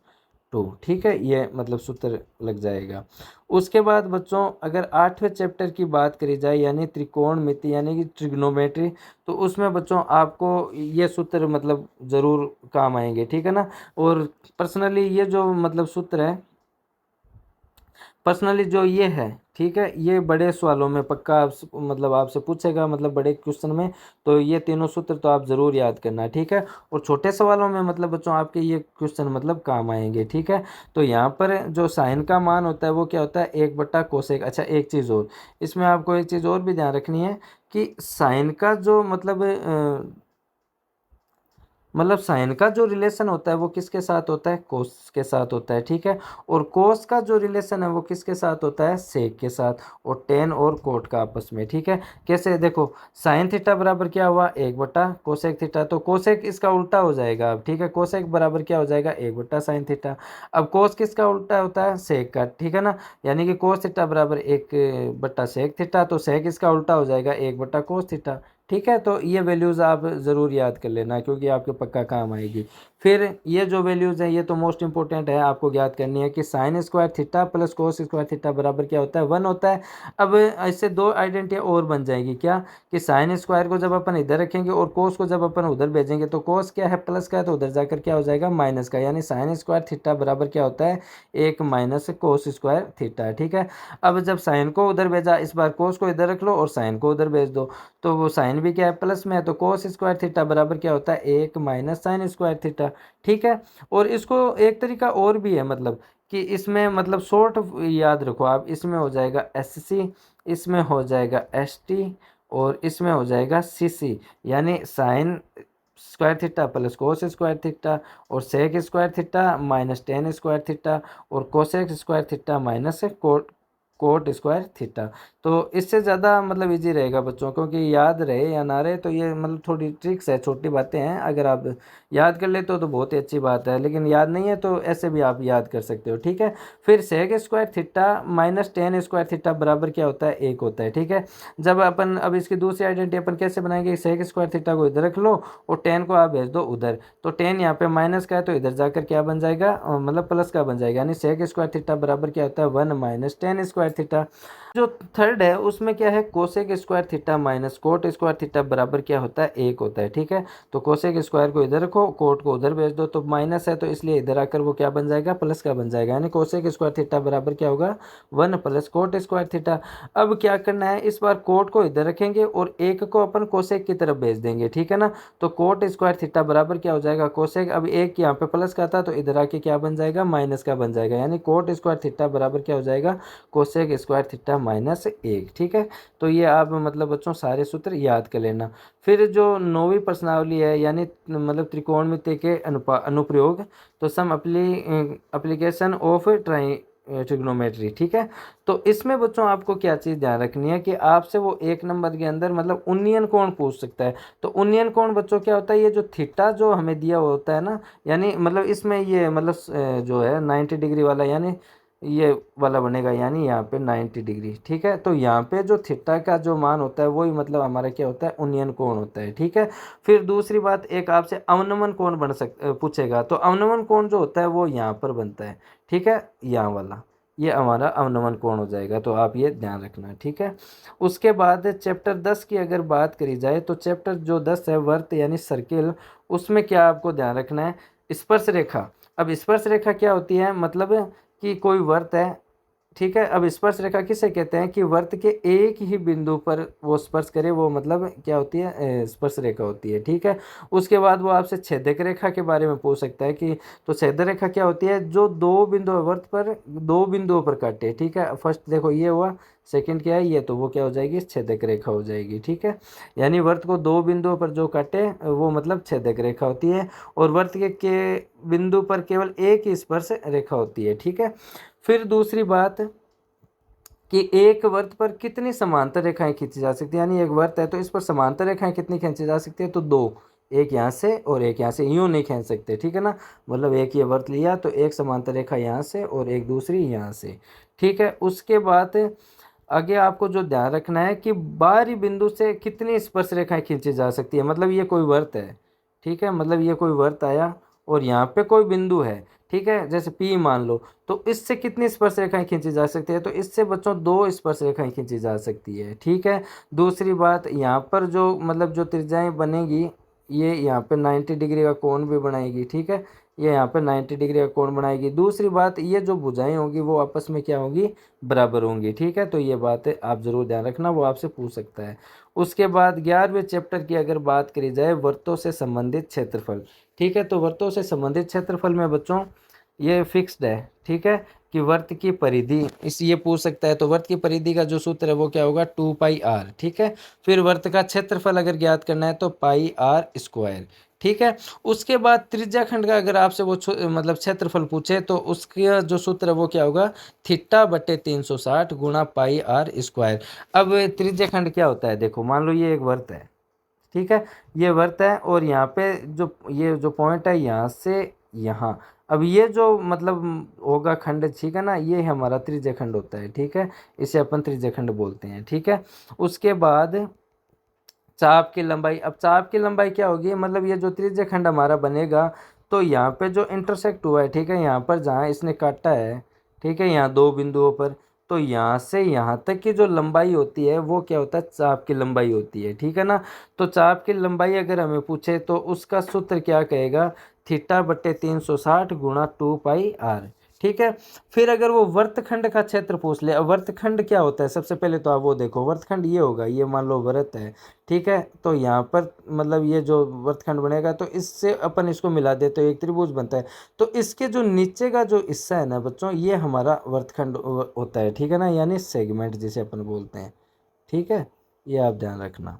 2। ठीक है, ये मतलब सूत्र लग जाएगा। उसके बाद बच्चों अगर 8वें चैप्टर की बात करी जाए यानी त्रिकोणमिति यानी कि ट्रिग्नोमेट्री, तो उसमें बच्चों आपको ये सूत्र मतलब ज़रूर काम आएंगे। ठीक है ना, और पर्सनली ये जो मतलब सूत्र है, पर्सनली जो ये है, ठीक है, ये बड़े सवालों में पक्का मतलब आपसे पूछेगा, मतलब बड़े क्वेश्चन में, तो ये तीनों सूत्र तो आप ज़रूर याद करना। ठीक है, और छोटे सवालों में मतलब बच्चों आपके ये क्वेश्चन मतलब काम आएंगे। ठीक है, तो यहाँ पर जो साइन का मान होता है वो क्या होता है, 1/कोसेक। अच्छा, एक चीज़ और, इसमें आपको एक चीज़ और भी ध्यान रखनी है कि साइन का जो मतलब साइन का जो रिलेशन होता है वो किसके साथ होता है, कोस के साथ होता है। ठीक है, और कोस का जो रिलेशन है वो किसके साथ होता है, सेक के साथ, और टेन और कोट का आपस में। ठीक है, कैसे देखो, साइन थीटा बराबर क्या हुआ, 1/कोसेक थीटा, तो कोसेक इसका उल्टा हो जाएगा अब। ठीक है, कोसेक बराबर क्या हो जाएगा, 1/साइन थीटा। अब कोस किसका उल्टा होता है, सेक का। ठीक है ना, यानी कि कोस थीटा बराबर 1/सेक थीटा, तो सेक इसका उल्टा हो जाएगा 1/कोस थीटा। ठीक है, तो ये वैल्यूज़ आप ज़रूर याद कर लेना क्योंकि आपके पक्का काम आएगी। फिर ये जो वैल्यूज़ हैं ये तो मोस्ट इंपॉर्टेंट है, आपको याद करनी है कि sign square theta plus cos square theta बराबर क्या होता है, 1 होता है। अब ऐसे दो आइडेंटिटी और बन जाएगी, क्या कि साइन स्क्वायर को जब अपन इधर रखेंगे और कोस को जब अपन उधर भेजेंगे तो कोस क्या है, प्लस का है, तो उधर जाकर क्या हो जाएगा, माइनस का, यानी साइन स्क्वायर थीटा बराबर क्या होता है, 1 माइनस कोस स्क्वायर थीटा। ठीक है, अब जब साइन को उधर भेजा, इस बार कोस को इधर रख लो और साइन को उधर भेज दो, तो वो साइन भी क्या है, प्लस में है, तो कोस स्क्वायर थीटा बराबर क्या होता है, 1 माइनस साइन स्क्वायर थीटा। ठीक है, और इसको एक तरीका और भी है, मतलब कि इसमें मतलब शॉर्ट याद रखो आप, इसमें हो जाएगा SC, इसमें हो जाएगा ST, और इसमें हो जाएगा CC, यानी sine square theta plus cos square theta, और sec square theta minus tan square theta, और cosec square theta minus cot square theta. तो इससे ज़्यादा मतलब इजी रहेगा बच्चों, क्योंकि याद रहे या ना रहे तो ये मतलब थोड़ी ट्रिक्स है, छोटी बातें हैं, अगर आप याद कर लेते हो तो बहुत ही अच्छी बात है, लेकिन याद नहीं है तो ऐसे भी आप याद कर सकते हो। ठीक है, फिर sec square theta minus tan square theta बराबर क्या होता है, 1 होता है। ठीक है, जब अपन अब इसकी दूसरी आइडेंटिटी अपन कैसे बनाएंगे, सेक स्क्वायर थीटा को इधर रख लो और टेन को आप भेज दो उधर, तो टेन यहाँ पे माइनस का है तो इधर जाकर क्या बन जाएगा, मतलब प्लस का बन जाएगा, यानी सेक स्क्वायर थीटा बराबर क्या होता है, 1 minus tan square square theta. जो थर्ड है उसमें क्या है, cosec square theta minus cot square theta बराबर क्या होता है, 1 होता है। ठीक है, तो कोसेक स्क्वायर को इधर रखो, कोट को उधर भेज दो, तो माइनस है तो इसलिए इधर आकर वो क्या बन जाएगा, प्लस का बन जाएगा। यानी कोसेक स्क्वायर थीटा बराबर क्या होगा, 1 प्लस कोट स्क्वायर थीटा। अब क्या करना है, इस बार कोट को इधर रखेंगे और 1 को अपन कोसेक की तरफ भेज देंगे। ठीक है ना, तो कोट स्क्वायर थीटा बराबर क्या हो जाएगा, कोसेक। अब 1 यहाँ पे प्लस का था तो इधर आके क्या बन जाएगा, माइनस का बन जाएगा। यानी कोट स्क्वायर थीटा बराबर क्या हो जाएगा, कोसेक स्क्वायर थीटा माइनस 1। ठीक है, तो ये आप मतलब बच्चों सारे सूत्र याद कर लेना। फिर जो नौवीं प्रश्नावली है यानी मतलब त्रिकोणमिति के अनुप्रयोग, तो सम एप्लीकेशन ऑफ ट्रिग्नोमेट्री। ठीक है, तो इसमें बच्चों आपको क्या चीज़ ध्यान रखनी है कि आपसे वो 1 नंबर के अंदर मतलब उन्नयन कोण पूछ सकता है। तो उन्नयन कोण बच्चों क्या होता है, ये जो थीटा जो हमें दिया होता है ना, यानी मतलब इसमें ये मतलब जो है 90 डिग्री वाला, यानी ये वाला बनेगा, यानी यहाँ पे 90 डिग्री। ठीक है, तो यहाँ पे जो थीटा का जो मान होता है वही मतलब हमारा क्या होता है, उन्नयन कोण होता है। ठीक है, फिर दूसरी बात, एक आपसे अवनमन कोण पूछेगा, तो अवनमन कोण जो होता है वो यहाँ पर बनता है। ठीक है, यहाँ वाला ये हमारा अवनमन कोण हो जाएगा, तो आप ये ध्यान रखना। ठीक है, उसके बाद चैप्टर 10 की अगर बात करी जाए, तो चैप्टर जो 10 है वर्त यानी सर्किल, उसमें क्या आपको ध्यान रखना है, स्पर्श रेखा। अब स्पर्श रेखा क्या होती है, मतलब कि कोई वर्त है। ठीक है, अब स्पर्श रेखा किसे कहते हैं, कि वर्त के एक ही बिंदु पर वो स्पर्श करे, वो मतलब क्या होती है, स्पर्श रेखा होती है। ठीक है, उसके बाद वो आपसे छेदक रेखा के बारे में पूछ सकता है कि, तो छेदक रेखा क्या होती है, जो दो बिंदु वर्त पर दो बिंदुओं पर काटे। ठीक है, फर्स्ट देखो ये हुआ, सेकंड क्या है ये, तो वो क्या हो जाएगी, छेदक रेखा हो जाएगी। ठीक है, यानी वर्त को दो बिंदुओं पर जो काटे वो मतलब छेदक रेखा होती है, और वर्त के बिंदु पर केवल एक ही स्पर्श रेखा होती है। ठीक है, फिर दूसरी बात कि एक वर्त पर कितनी समांतर रेखाएं खींची जा सकती है, यानी एक वर्त है तो इस पर समांतर रेखाएं कितनी खींची जा सकती है, तो 2, एक यहाँ से और एक यहाँ से, यूं नहीं खींच सकते। ठीक है ना, मतलब एक ये वर्त लिया तो एक समांतर रेखा यहाँ से और एक दूसरी यहाँ से। ठीक है, उसके बाद आगे आपको जो ध्यान रखना है कि बाहरी बिंदु से कितनी स्पर्श रेखाएं खींची जा सकती है, मतलब ये कोई वर्त है। ठीक है, मतलब ये कोई वर्त आया और यहाँ पे कोई बिंदु है। ठीक है, जैसे P मान लो, तो इससे कितनी स्पर्श रेखाएं खींची जा सकती है, तो इससे बच्चों 2 स्पर्श रेखाएं खींची जा सकती है। ठीक है, दूसरी बात यहाँ पर जो मतलब जो त्रिज्याएं बनेगी, ये यहाँ पे 90 डिग्री का कोण भी बनाएगी। ठीक है, ये यहाँ पे 90 डिग्री का कोण बनाएगी। दूसरी बात, ये जो भुजाएं होंगी वो आपस में क्या होंगी, बराबर होंगी। ठीक है, तो ये बात आप जरूर ध्यान रखना, वो आपसे पूछ सकता है। उसके बाद 11वें चैप्टर की अगर बात करी जाए, वर्तों से संबंधित क्षेत्रफल। ठीक है, तो वर्तों से संबंधित क्षेत्रफल में बच्चों ये फिक्स्ड है। ठीक है, कि वर्त की परिधि इस ये पूछ सकता है, तो वर्त की परिधि का जो सूत्र है वो क्या होगा, 2πr। ठीक है, फिर वर्त का क्षेत्रफल अगर ज्ञात करना है तो πr²। ठीक है, उसके बाद त्रिज्याखंड का अगर आपसे वो मतलब क्षेत्रफल पूछे, तो उसका जो सूत्र है वो क्या होगा, θ/360 गुणा πr²। अब त्रिज्याखंड क्या होता है, देखो मान लो ये एक वर्त है। ठीक है, ये वर्त है और यहाँ पे जो ये जो पॉइंट है यहाँ से यहाँ, अब ये जो मतलब होगा खंड, ठीक है ना, ये हमारा त्रिज्यखंड होता है। ठीक है, इसे अपन त्रिज्यखंड बोलते हैं। ठीक है, उसके बाद चाप की लंबाई, अब चाप की लंबाई क्या होगी, मतलब ये जो त्रिज्यखंड हमारा बनेगा, तो यहाँ पे जो इंटरसेक्ट हुआ है, ठीक है, यहाँ पर जहाँ इसने काटा है, ठीक है, यहाँ 2 बिंदुओं पर, तो यहाँ से यहाँ तक की जो लंबाई होती है वो क्या होता है, चाप की लंबाई होती है। ठीक है ना, तो चाप की लंबाई अगर हमें पूछे तो उसका सूत्र क्या कहेगा, θ/360 गुणा 2πr। ठीक है, फिर अगर वो वर्तखंड का क्षेत्र पूछ ले, अब वर्तखंड क्या होता है, सबसे पहले तो आप वो देखो, वर्तखंड ये होगा, ये मान लो वृत्त है। ठीक है, तो यहाँ पर मतलब ये जो वर्तखंड बनेगा, तो इससे अपन इसको मिला दे तो एक त्रिभुज बनता है। तो इसके जो नीचे का जो हिस्सा है ना बच्चों, ये हमारा वर्तखंड होता है। ठीक है ना, यानी सेगमेंट जिसे अपन बोलते हैं। ठीक है, ये आप ध्यान रखना।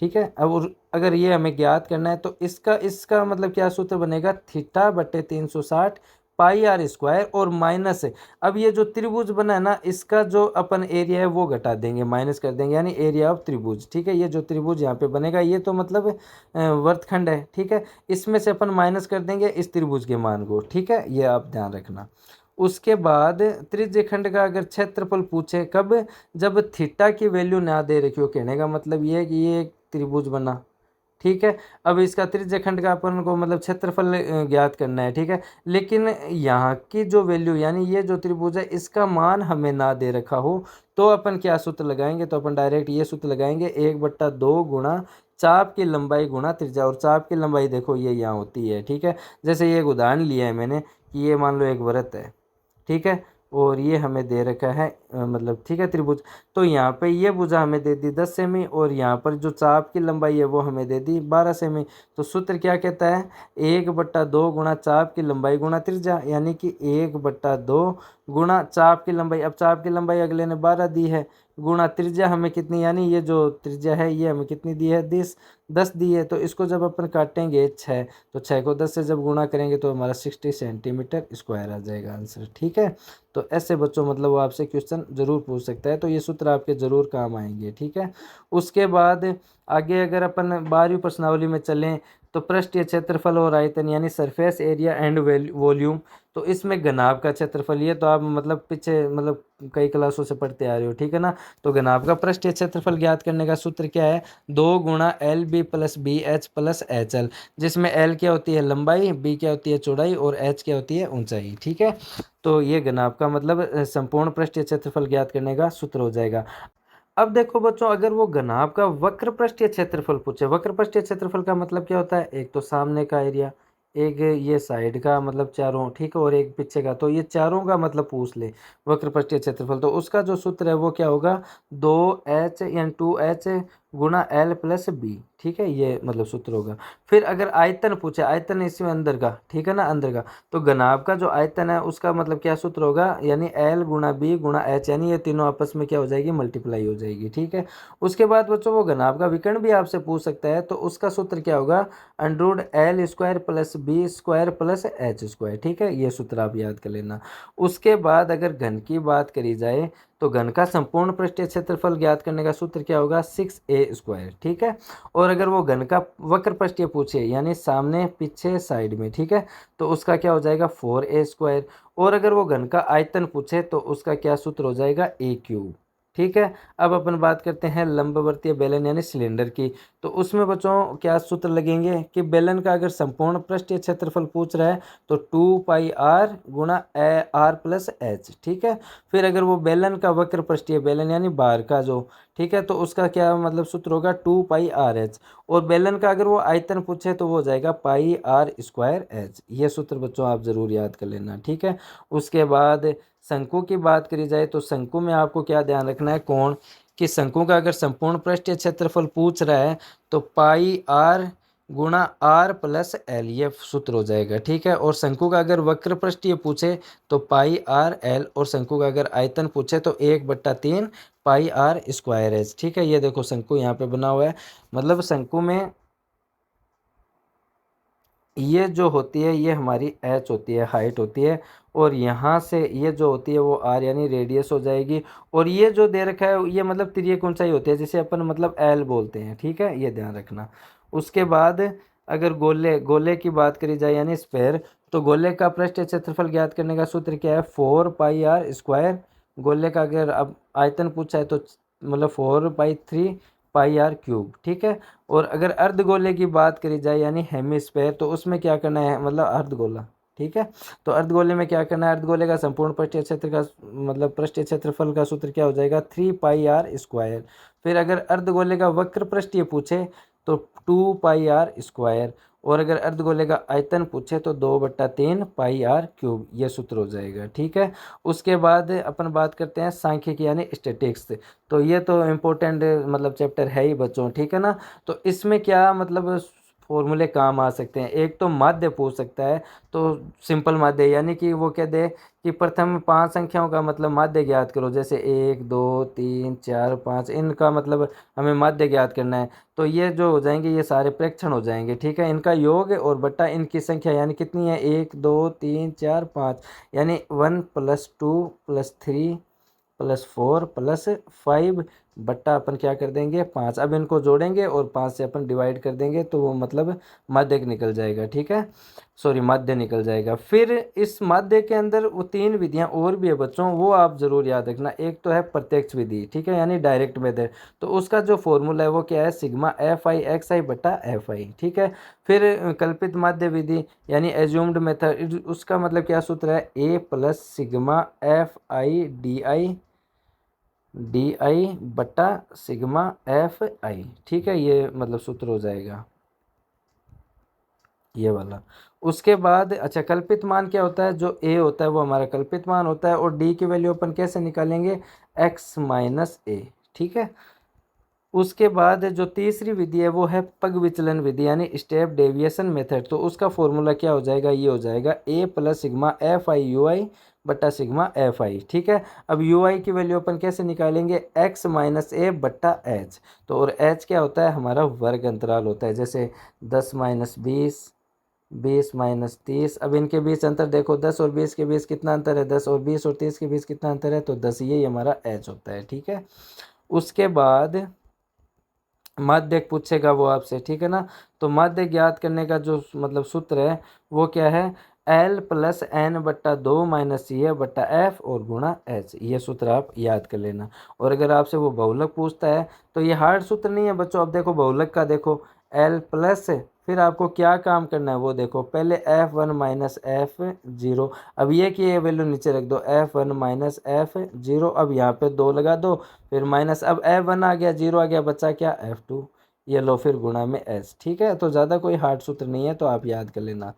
ठीक है, अब अगर ये हमें ज्ञात करना है तो इसका इसका मतलब क्या सूत्र बनेगा, θ/360 πr², और माइनस है, अब ये जो त्रिभुज बना है ना, इसका जो अपन एरिया है वो घटा देंगे, माइनस कर देंगे, यानी एरिया ऑफ त्रिभुज। ठीक है, ये जो त्रिभुज यहाँ पे बनेगा ये तो मतलब वर्तखंड है। ठीक है, इसमें से अपन माइनस कर देंगे इस त्रिभुज के मान को। ठीक है, ये आप ध्यान रखना। उसके बाद त्रिज्यखंड का अगर क्षेत्रफल पूछे, कब, जब थीटा की वैल्यू ना दे रखी हो, कहने का मतलब ये है कि ये एक त्रिभुज बना। ठीक है। अब इसका त्रिज्यखंड का अपन को मतलब क्षेत्रफल ज्ञात करना है, ठीक है। लेकिन यहाँ की जो वैल्यू यानी ये जो त्रिभुज है इसका मान हमें ना दे रखा हो तो अपन क्या सूत्र लगाएंगे, तो अपन डायरेक्ट ये सूत्र लगाएंगे 1/2 गुणा चाप की लंबाई गुणा त्रिज्या। और चाप की लंबाई देखो ये यहाँ होती है, ठीक है। जैसे ये एक उदाहरण लिया है मैंने कि ये मान लो एक वृत्त है, ठीक है, और ये हमें दे रखा है मतलब ठीक है त्रिभुज। तो यहाँ पे ये भुजा हमें दे दी 10 सेमी और यहाँ पर जो चाप की लंबाई है वो हमें दे दी 12 सेमी। तो सूत्र क्या कहता है, 1/2 गुणा चाप की लंबाई गुणा त्रिज्या, यानी कि 1/2 गुणा चाप की लंबाई, अब चाप की लंबाई अगले ने 12 दी है, गुणा त्रिज्या हमें कितनी, यानी ये जो त्रिज्या है ये हमें कितनी दी है, 10 दी है। तो इसको जब अपन काटेंगे 6, तो 6 को 10 से जब गुणा करेंगे तो हमारा 60 सेंटीमीटर स्क्वायर आ जाएगा आंसर, ठीक है। तो ऐसे बच्चों मतलब वो आपसे क्वेश्चन जरूर पूछ सकता है, तो ये सूत्र आपके जरूर काम आएंगे, ठीक है। उसके बाद आगे अगर अपन 12वीं प्रश्नावली में चलें तो पृष्ठीय क्षेत्रफल और आयतन यानी सरफेस एरिया एंड वॉल्यूम। तो इसमें घनाभ का क्षेत्रफल, ये तो आप मतलब पीछे मतलब कई क्लासों से पढ़ते आ रहे हो, ठीक है ना। तो घनाभ का पृष्ठीय क्षेत्रफल ज्ञात करने का सूत्र क्या है, 2 गुणा L B plus B H plus H L, जिसमें एल क्या होती है लंबाई, बी क्या होती है चौड़ाई और एच क्या होती है ऊंचाई, ठीक है। तो ये घनाभ का मतलब संपूर्ण पृष्ठीय क्षेत्रफल ज्ञात करने का सूत्र हो जाएगा। अब देखो बच्चों, अगर वो घनाभ का वक्र पृष्ठीय क्षेत्रफल पूछे, वक्र पृष्ठीय क्षेत्रफल का मतलब क्या होता है, एक तो सामने का एरिया, एक ये साइड का मतलब चारों, ठीक है, और एक पीछे का, तो ये चारों का मतलब पूछ ले वक्र पृष्ठीय क्षेत्रफल। तो उसका जो सूत्र है वो क्या होगा, 2h यानी 2h गुणा एल प्लस बी, ठीक है, ये मतलब सूत्र होगा। फिर अगर आयतन पूछे, आयतन इसमें अंदर का, ठीक है ना, अंदर का, तो घनाभ का जो आयतन है उसका मतलब क्या सूत्र होगा, यानी एल गुणा बी गुणा एच, यानी ये तीनों आपस में क्या हो जाएगी, मल्टीप्लाई हो जाएगी, ठीक है। उसके बाद बच्चों वो घनाभ का विकर्ण भी आपसे पूछ सकता है, तो उसका सूत्र क्या होगा, under root L square plus B square plus H square, ठीक है, ये सूत्र आप याद कर लेना। उसके बाद अगर घन की बात करी जाए तो घन का संपूर्ण पृष्ठीय क्षेत्रफल ज्ञात करने का सूत्र क्या होगा, 6a², ठीक है। और अगर वो घन का वक्र पृष्ठीय पूछे यानी सामने पीछे साइड में, ठीक है, तो उसका क्या हो जाएगा 4a²। और अगर वो घन का आयतन पूछे तो उसका क्या सूत्र हो जाएगा, a³, ठीक है। अब अपन बात करते हैं लंबवर्तीय बेलन यानी सिलेंडर की। तो उसमें बच्चों क्या सूत्र लगेंगे कि बेलन का अगर संपूर्ण पृष्ठीय क्षेत्रफल पूछ रहा है तो 2πr गुणा आर प्लस एच, ठीक है। फिर अगर वो बेलन का वक्र पृष्ठीय बेलन यानी बार का जो, ठीक है, तो उसका क्या मतलब सूत्र होगा 2πrh। और बेलन का अगर वो आयतन पूछे तो वो हो जाएगा πr²h। ये सूत्र बच्चों आप जरूर याद कर लेना, ठीक है। उसके बाद शंकु की बात करी जाए तो शंकु में आपको क्या ध्यान रखना है, कोण, कि शंकु का अगर संपूर्ण पृष्ठीय क्षेत्रफल पूछ रहा है तो πr गुणा आर प्लस एल, ये सूत्र हो जाएगा, ठीक है। और शंकु का अगर वक्र पृष्ठीय पूछे तो πr_l, और शंकु का अगर आयतन पूछे तो 1/3 πr²h, ठीक है। ये देखो शंकु यहाँ पे बना हुआ है, मतलब शंकु में ये जो होती है ये हमारी एच होती है, हाइट होती है, और यहाँ से ये जो होती है वो आर यानी रेडियस हो जाएगी। और ये जो दे रखा है ये मतलब तिर्यक ऊंचाई होती है, जिसे अपन मतलब एल बोलते हैं, ठीक है, ये ध्यान रखना। उसके बाद अगर गोले गोले की बात करी जाए यानी स्फेयर, तो गोले का पृष्ठीय क्षेत्रफल ज्ञात करने का सूत्र क्या है, 4πr²। गोले का अगर अब आयतन पूछा है तो मतलब 4/3 πr³, ठीक है। और अगर अर्धगोले की बात करी जाए यानी हेमिस्फेयर, तो उसमें क्या करना है, मतलब अर्धगोला, ठीक है। तो अर्धगोले में क्या करना है, अर्धगोले का संपूर्ण पृष्ठीय क्षेत्र का मतलब पृष्ठीय क्षेत्रफल का सूत्र क्या हो जाएगा, 3πr²। फिर अगर अर्धगोले का वक्र पृष्ठीय पूछे तो 2πr²। और अगर अर्धगोले का आयतन पूछे तो 2/3 πr³, ये सूत्र हो जाएगा, ठीक है। उसके बाद अपन बात करते हैं सांख्यिकी यानी स्टैटिक्स। तो ये तो इम्पोर्टेंट मतलब चैप्टर है ही बच्चों, ठीक है ना। तो इसमें क्या मतलब फॉर्मूले काम आ सकते हैं, एक तो माध्य पूछ सकता है, तो सिंपल माध्य यानी कि वो कह दे कि प्रथम 5 संख्याओं का मतलब माध्य ज्ञात करो, जैसे 1 2 3 4 5, इनका मतलब हमें माध्य ज्ञात करना है। तो ये जो हो जाएंगे ये सारे प्रेक्षण हो जाएंगे, ठीक है, इनका योग और बट्टा इनकी संख्या यानी कितनी है, 1 2 3 4 5, यानी 1 + 2 + 3 + 4 + 5 बट्टा अपन क्या कर देंगे 5। अब इनको जोड़ेंगे और 5 से अपन डिवाइड कर देंगे तो वो मतलब माध्यक निकल जाएगा, ठीक है, सॉरी माध्य निकल जाएगा। फिर इस माध्य के अंदर वो 3 विधियां और भी है बच्चों, वो आप जरूर याद रखना। एक तो है प्रत्यक्ष विधि, ठीक है, यानी डायरेक्ट मेथड, तो उसका जो फॉर्मूला है वो क्या है, सिग्मा एफ आई एक्स आई बटा एफ आई, ठीक है। फिर कल्पित माध्य विधि यानी एज्यूम्ड मेथड, उसका मतलब क्या सूत्र है, A plus sigma F I D I बटा सिग्मा एफ आई, ठीक है, ये मतलब सूत्र हो जाएगा ये वाला। उसके बाद अच्छा कल्पित मान क्या होता है, जो ए होता है वो हमारा कल्पित मान होता है, और डी की वैल्यू अपन कैसे निकालेंगे, एक्स माइनस ए, ठीक है। उसके बाद जो तीसरी विधि है वो है पग विचलन विधि यानी स्टेप डेविएशन मेथड, तो उसका फॉर्मूला क्या हो जाएगा, ये हो जाएगा A plus sigma F I U I बट्टा सिग्मा एफ आई, ठीक है। अब यू आई की वैल्यू अपन कैसे निकालेंगे, एक्स माइनस ए बट्टा एच, तो और एच क्या होता है, हमारा वर्ग अंतराल होता है, जैसे 10 माइनस 20, 20 माइनस 30। अब इनके बीच अंतर देखो, 10 और 20 के बीच कितना अंतर है, 10, और 20 और 30 के बीच कितना अंतर है, तो 10, ये हमारा एच होता है, ठीक है। उसके बाद माध्यक पूछेगा वो आपसे, ठीक है ना, तो माध्यक ज्ञात करने का जो मतलब सूत्र है वो क्या है, एल प्लस एन बट्टा 2 माइनस सी है बट्टा एफ और गुणा एच, ये सूत्र आप याद कर लेना। और अगर आपसे वो बहुलक पूछता है तो ये हार्ड सूत्र नहीं है बच्चों। अब देखो बहुलक का देखो, एल प्लस, फिर आपको क्या काम करना है वो देखो, पहले F one minus F zero, अब ये की ये वैल्यू नीचे रख दो, F one minus F zero, अब यहाँ पे 2 लगा दो, फिर माइनस, अब एफ वन आ गया, जीरो आ गया, बचा क्या एफ टू, ये लो, फिर गुणा में एस, ठीक है। तो ज़्यादा कोई हार्ड सूत्र नहीं है, तो आप याद कर लेना,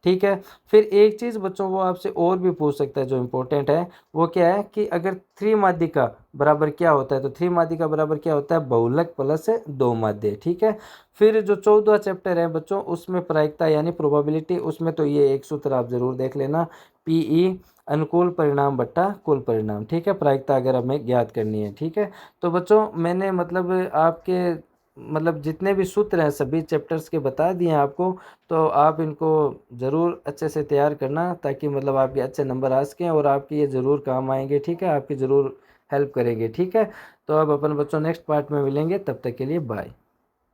ठीक है। फिर एक चीज़ बच्चों वो आपसे और भी पूछ सकता है जो इम्पोर्टेंट है, वो क्या है कि अगर 3 माध्यिका बराबर क्या होता है, तो 3 माध्यिका बराबर क्या होता है, बहुलक प्लस 2 माध्य, ठीक है। फिर जो 14वां चैप्टर है बच्चों उसमें प्रायिकता यानी प्रोबेबिलिटी, उसमें तो ये एक सूत्र आप जरूर देख लेना, पीई अनुकूल परिणाम बट्टा कुल परिणाम, ठीक है, प्रायिकता अगर हमें ज्ञात करनी है, ठीक है। तो बच्चों मैंने मतलब आपके मतलब जितने भी सूत्र हैं सभी चैप्टर्स के बता दिए हैं आपको, तो आप इनको ज़रूर अच्छे से तैयार करना ताकि मतलब आपके अच्छे नंबर आ सकें, और आपके ये ज़रूर काम आएंगे, ठीक है, आपकी ज़रूर हेल्प करेंगे, ठीक है। तो अब अपन बच्चों नेक्स्ट पार्ट में मिलेंगे, तब तक के लिए बाय।